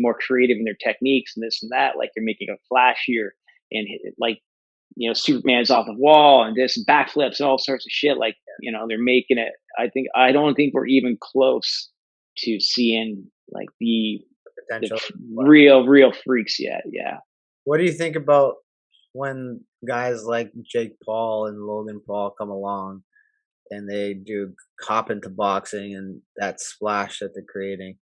more creative in their techniques and this and that. Like they're making a flashier and like Superman's off the wall and this and backflips and all sorts of shit. Like they're making it. I don't think we're even close to seeing like the potential. real freaks yet. Yeah. What do you think about when guys like Jake Paul and Logan Paul come along and they do hop into boxing and that splash that they're creating?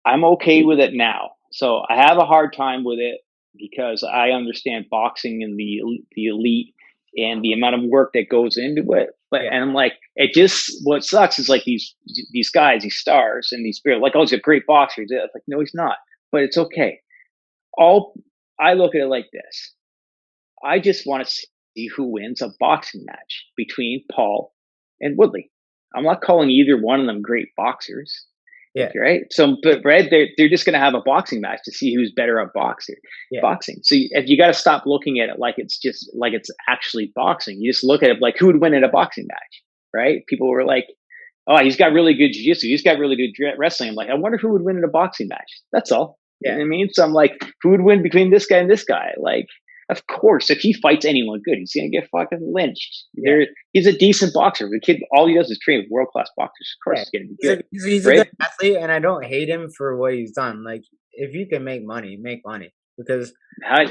I'm okay with it now. So I have a hard time with it because I understand boxing and the elite and the amount of work that goes into it. But Yeah, and I'm like, it just what sucks is like these guys, these stars, and these people like, oh, he's a great boxer. It's like, no, he's not. But it's okay. All I look at it like this. I just want to see who wins a boxing match between Paul and Woodley. I'm not calling either one of them great boxers. yeah, Right. So, but Red, they're just going to have a boxing match to see who's better at yeah. boxing. So if you got to stop looking at it like it's just like it's actually boxing. You just look at it like who would win in a boxing match, right? People were like, "Oh, he's got really good jiu-jitsu. He's got really good wrestling." I'm like, I wonder who would win in a boxing match. That's all. You know Yeah. what I mean? So I'm like, who would win between this guy and this guy? Like, of course, if he fights anyone good, he's gonna get fucking lynched. Yeah. He's a decent boxer. The kid, all he does is train with world class boxers. Of course, Yeah, he's gonna be he's good, he's a right? good athlete, and I don't hate him for what he's done. Like, if you can make money, make money because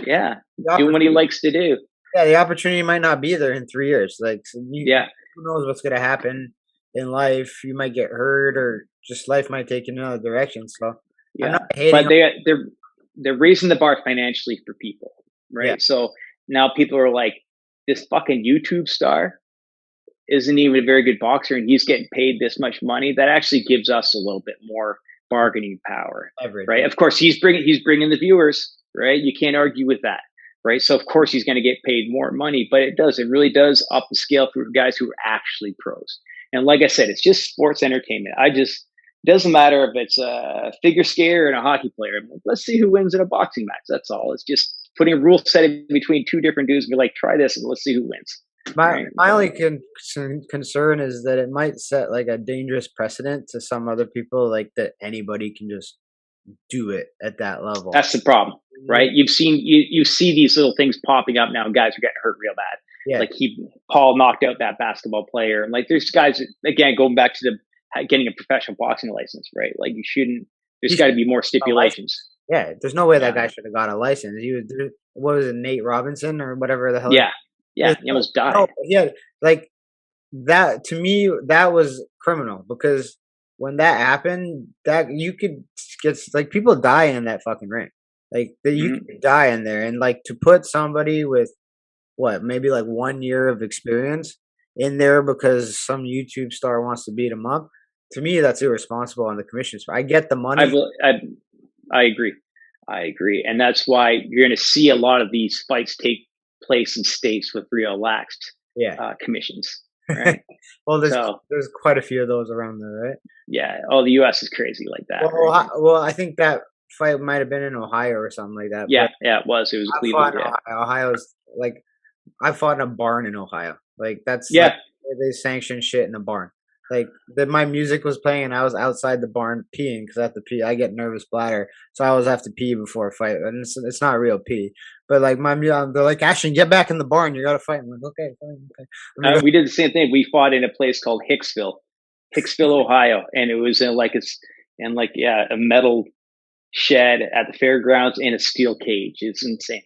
Yeah, the doing what he opportunity, likes to do. yeah, the opportunity might not be there in 3 years. Like, so Yeah, who knows what's gonna happen in life? You might get hurt, or just life might take you in another direction. So, I'm yeah. not hating But on. they're raising the bar financially for people, Yeah, right? So now people are like, this fucking YouTube star isn't even a very good boxer, and he's getting paid this much money. That actually gives us a little bit more bargaining power, leverage. right? Yeah, Of course, he's bringing the viewers, right? You can't argue with that, right? So of course he's going to get paid more money, but it really does up the scale for guys who are actually pros. And like I said, it's just sports entertainment. It doesn't matter if it's a figure skater and a hockey player. Like, let's see who wins in a boxing match. That's all. It's just putting a rule set in between two different dudes and be like, try this and let's see who wins. my Right. my only concern is that it might set like a dangerous precedent to some other people, like that anybody can just do it at that level. That's the problem, right? You see these little things popping up now. Guys are getting hurt real bad. Yeah, Like Paul knocked out that basketball player, and like there's guys again going back to the getting a professional boxing license, right? Like you shouldn't. There's he got should to be more have a license. stipulations. Yeah, there's no way that Yeah, guy should have got a license. He was what was it, Nate Robinson or whatever the hell. yeah, yeah. There's He almost died. no, yeah, like that to me that was criminal because when that happened, that you could get like people die in that fucking ring, like that you Hmm. could die in there, and like to put somebody with what maybe like 1 year of experience in there because some YouTube star wants to beat him up. To me, that's irresponsible on the commission's part. I get the I, money. I I agree. I agree, and that's why you're going to see a lot of these fights take place in states with real laxed Yeah. commissions, right? Well, So there's quite a few of those around there, right? yeah, oh, the U.S. is crazy like that, right? Well, I think that fight might have been in Ohio or something like that. Yeah, But yeah, it was. It was I Cleveland. fought in Yeah, Ohio. Ohio's like I fought in a barn in Ohio. Like that's like yeah. they sanction shit in a barn. Like that, my music was playing and I was outside the barn peeing because I have to pee. I get nervous bladder, so I always have to pee before a fight, and it's not real pee. But like they're like, Ashton, get back in the barn. You got to fight. I'm like, okay, fine, okay. Let me go. We did the same thing. We fought in a place called Hicksville, Ohio, and it was in like a metal shed at the fairgrounds in a steel cage. It's insane.